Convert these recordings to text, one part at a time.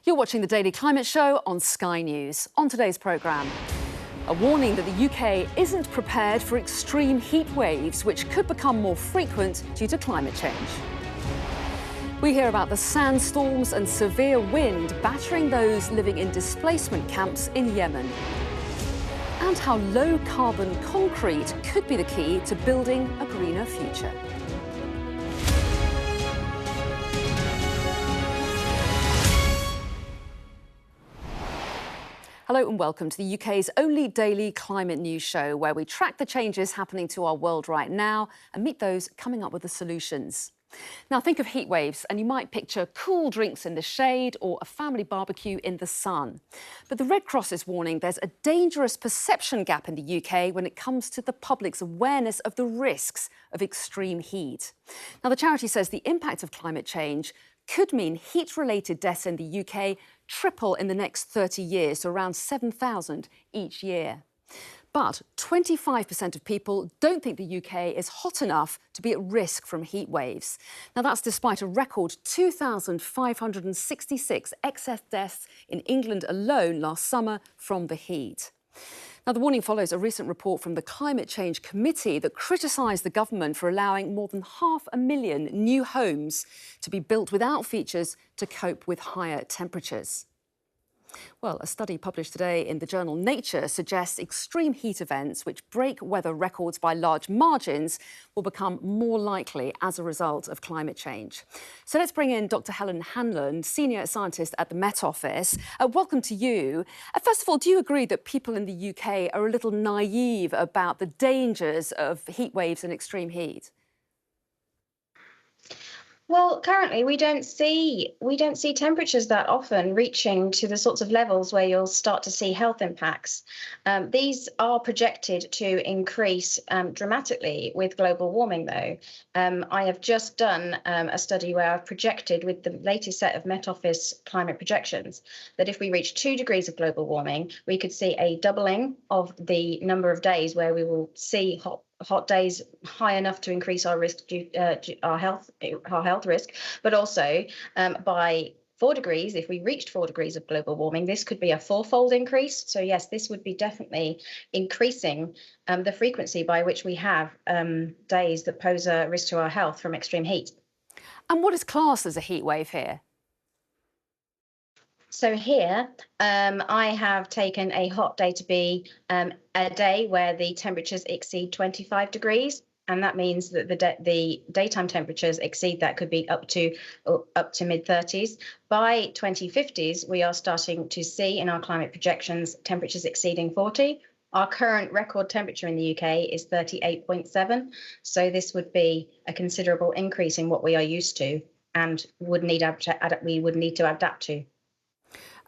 You're watching the Daily Climate Show on Sky News. On today's programme, a warning that the UK isn't prepared for extreme heat waves, which could become more frequent due to climate change. We hear about the sandstorms and severe wind battering those living in displacement camps in Yemen. And how low-carbon concrete could be the key to building a greener future. Hello and welcome to the UK's only daily climate news show, where we track the changes happening to our world right now and meet those coming up with the solutions. Now, think of heat waves and you might picture cool drinks in the shade or a family barbecue in the sun. But the Red Cross is warning there's a dangerous perception gap in the UK when it comes to the public's awareness of the risks of extreme heat. Now, the charity says the impact of climate change could mean heat-related deaths in the UK triple in the next 30 years, to around 7,000 each year. But 25% of people don't think the UK is hot enough to be at risk from heat waves. Now, that's despite a record 2,566 excess deaths in England alone last summer from the heat. Now, the warning follows a recent report from the Climate Change Committee that criticised the government for allowing more than 500,000 new homes to be built without features to cope with higher temperatures. Well, a study published today in the journal Nature suggests extreme heat events, which break weather records by large margins, will become more likely as a result of climate change. So let's bring in Dr. Helen Hannon, Senior Scientist at the Met Office. Welcome to you. First of all, do you agree that people in the UK are a little naive about the dangers of heat waves and extreme heat? Well, currently we don't see temperatures that often reaching to the sorts of levels where you'll start to see health impacts. These are projected to increase dramatically with global warming, though. I have just done a study where I've projected with the latest set of Met Office climate projections that if we reach 2 degrees of global warming, we could see a doubling of the number of days where we will see hot days high enough to increase our risk, our health risk, but also by 4 degrees, if we reached 4 degrees of global warming, this could be a fourfold increase. So yes, this would be definitely increasing the frequency by which we have days that pose a risk to our health from extreme heat. And what is classed as a heat wave here? So here, I have taken a hot day to be a day where the temperatures exceed 25 degrees. And that means that the daytime temperatures exceed that, could be up to mid-30s. By 2050s, we are starting to see in our climate projections temperatures exceeding 40. Our current record temperature in the UK is 38.7. So this would be a considerable increase in what we are used to and we would need to adapt to.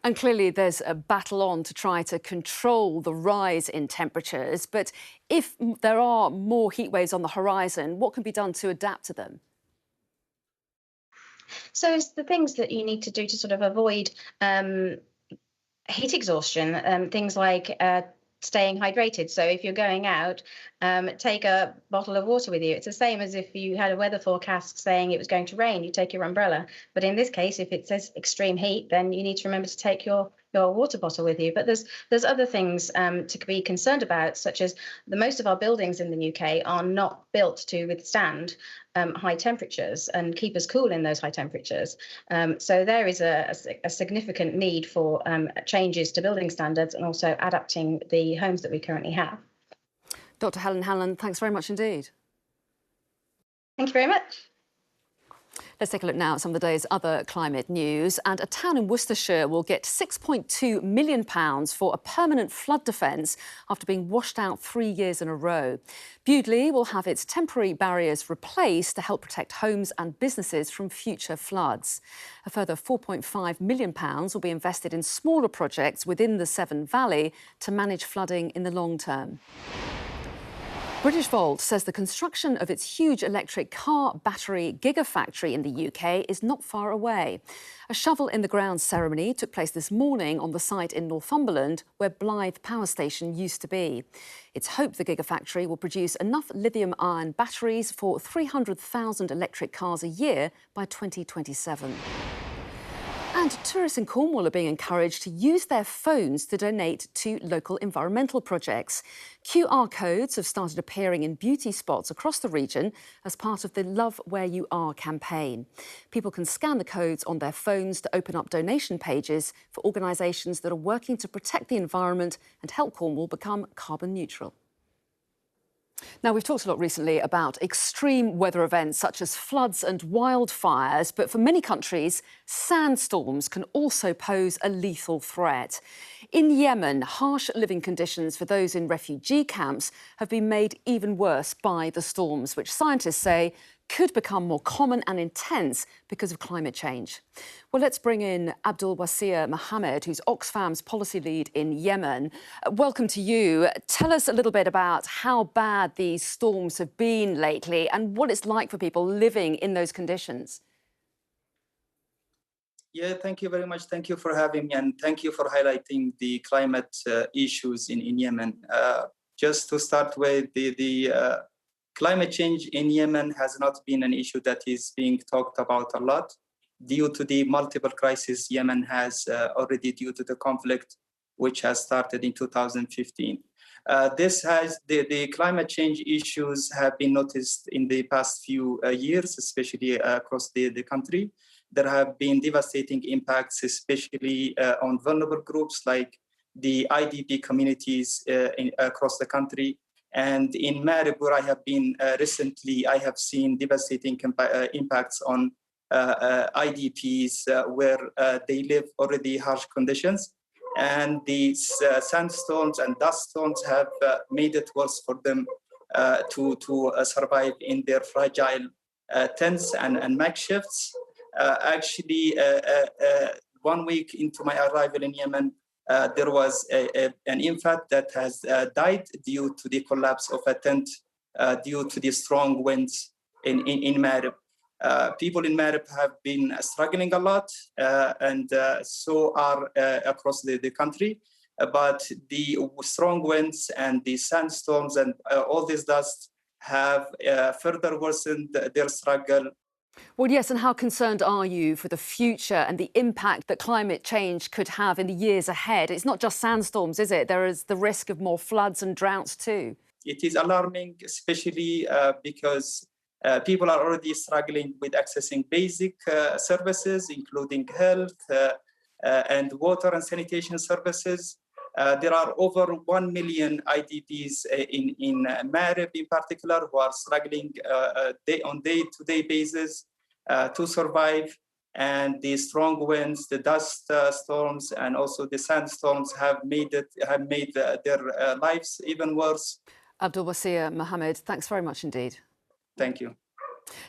And clearly there's a battle on to try to control the rise in temperatures. But if there are more heat waves on the horizon, what can be done to adapt to them? So it's the things that you need to do to sort of avoid heat exhaustion, things like staying hydrated. So if you're going out, take a bottle of water with you. It's the same as if you had a weather forecast saying it was going to rain, you take your umbrella. But in this case, if it says extreme heat, then you need to remember to take your water bottle with you. But there's other things to be concerned about, such as most of our buildings in the UK are not built to withstand high temperatures and keep us cool in those high temperatures. So there is a significant need for changes to building standards and also adapting the homes that we currently have. Dr. Helen Hannon, thanks very much indeed. Thank you very much. Let's take a look now at some of the day's other climate news. And a town in Worcestershire will get £6.2 million for a permanent flood defence after being washed out 3 years in a row. Bewdley will have its temporary barriers replaced to help protect homes and businesses from future floods. A further £4.5 million will be invested in smaller projects within the Severn Valley to manage flooding in the long term. British Volt says the construction of its huge electric car battery gigafactory in the UK is not far away. A shovel-in-the-ground ceremony took place this morning on the site in Northumberland where Blythe Power Station used to be. It's hoped the gigafactory will produce enough lithium-ion batteries for 300,000 electric cars a year by 2027. And tourists in Cornwall are being encouraged to use their phones to donate to local environmental projects. QR codes have started appearing in beauty spots across the region as part of the Love Where You Are campaign. People can scan the codes on their phones to open up donation pages for organisations that are working to protect the environment and help Cornwall become carbon neutral. Now, we've talked a lot recently about extreme weather events such as floods and wildfires, but for many countries, sandstorms can also pose a lethal threat. In Yemen, harsh living conditions for those in refugee camps have been made even worse by the storms, which scientists say could become more common and intense because of climate change. Well, let's bring in Abdul Wasir Mohammed, who's Oxfam's policy lead in Yemen. Welcome to you. Tell us a little bit about how bad these storms have been lately and what it's like for people living in those conditions. Yeah, thank you very much. Thank you for having me, and thank you for highlighting the climate issues in Yemen. Just to start with, the climate change in Yemen has not been an issue that is being talked about a lot due to the multiple crises Yemen has already due to the conflict, which has started in 2015. The climate change issues have been noticed in the past few years, especially across the country. There have been devastating impacts, especially on vulnerable groups like the IDP communities across the country. And in Marib, where I have been recently, I have seen devastating impacts on IDPs where they live already harsh conditions. And these sandstorms and dust storms have made it worse for them to survive in their fragile tents and makeshifts. Actually, 1 week into my arrival in Yemen, there was an infant that has died due to the collapse of a tent due to the strong winds in Marib. People in Marib have been struggling a lot, and so are across the country. But the strong winds and the sandstorms and all this dust have further worsened their struggle. Well, yes, and how concerned are you for the future and the impact that climate change could have in the years ahead? It's not just sandstorms, is it? There is the risk of more floods and droughts too. It is alarming, especially because people are already struggling with accessing basic services, including health and water and sanitation services. There are over 1 million IDPs in Marib in particular who are struggling on day-to-day basis to survive. And the strong winds, the dust storms, and also the sandstorms have made their lives even worse. Abdul Wasir Mohammed, thanks very much indeed. Thank you.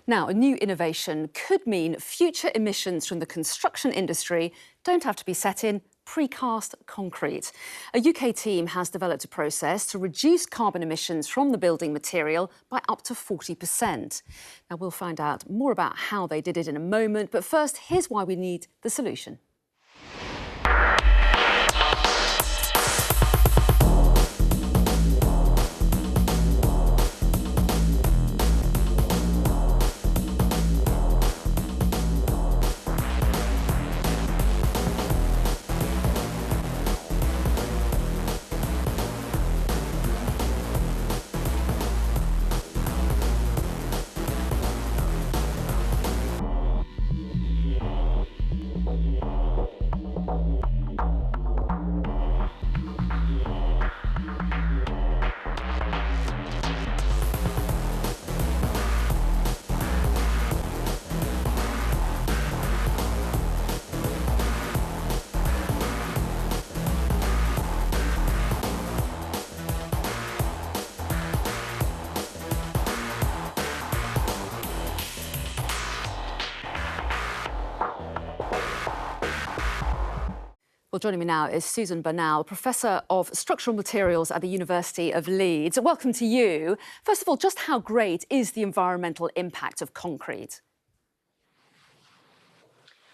Now, a new innovation could mean future emissions from the construction industry don't have to be set in precast concrete. A UK team has developed a process to reduce carbon emissions from the building material by up to 40%. Now, we'll find out more about how they did it in a moment, but first, here's why we need the solution. Well, joining me now is Susan Bernal, Professor of Structural Materials at the University of Leeds. Welcome to you. First of all, just how great is the environmental impact of concrete?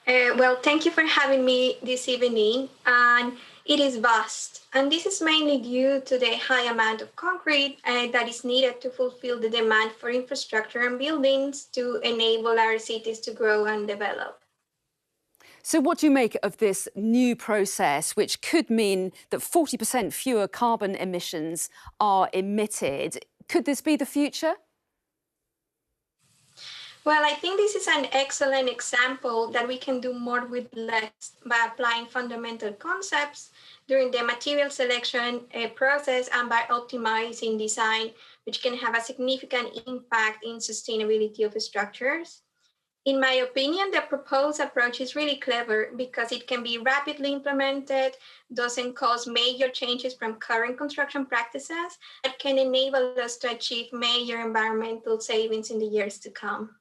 Well, thank you for having me this evening. And it is vast. And this is mainly due to the high amount of concrete that is needed to fulfill the demand for infrastructure and buildings to enable our cities to grow and develop. So what do you make of this new process, which could mean that 40% fewer carbon emissions are emitted? Could this be the future? Well, I think this is an excellent example that we can do more with less by applying fundamental concepts during the material selection process and by optimizing design, which can have a significant impact in sustainability of structures. In my opinion, the proposed approach is really clever because it can be rapidly implemented, doesn't cause major changes from current construction practices, and can enable us to achieve major environmental savings in the years to come.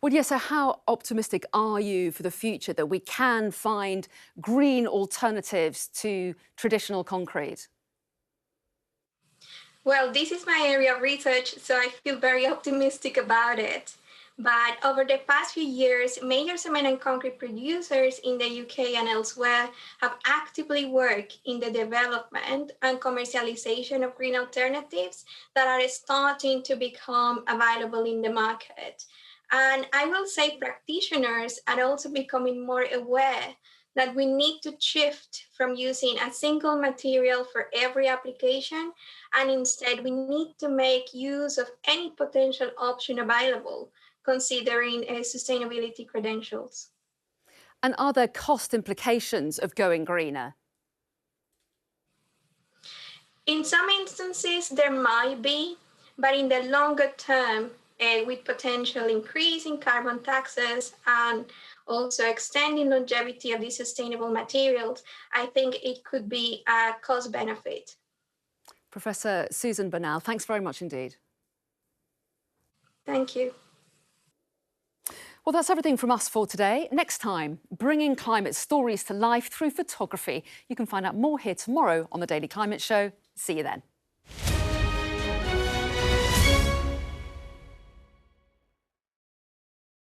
Well, yes, so how optimistic are you for the future that we can find green alternatives to traditional concrete? Well, this is my area of research, so I feel very optimistic about it. But over the past few years, major cement and concrete producers in the UK and elsewhere have actively worked in the development and commercialization of green alternatives that are starting to become available in the market. And I will say practitioners are also becoming more aware that we need to shift from using a single material for every application, and instead we need to make use of any potential option available, considering sustainability credentials. And are there cost implications of going greener? In some instances, there might be, but in the longer term, with potential increase in carbon taxes and also extending longevity of these sustainable materials, I think it could be a cost benefit. Professor Susan Bernal, thanks very much indeed. Thank you. Well, that's everything from us for today. Next time, bringing climate stories to life through photography. You can find out more here tomorrow on The Daily Climate Show. See you then.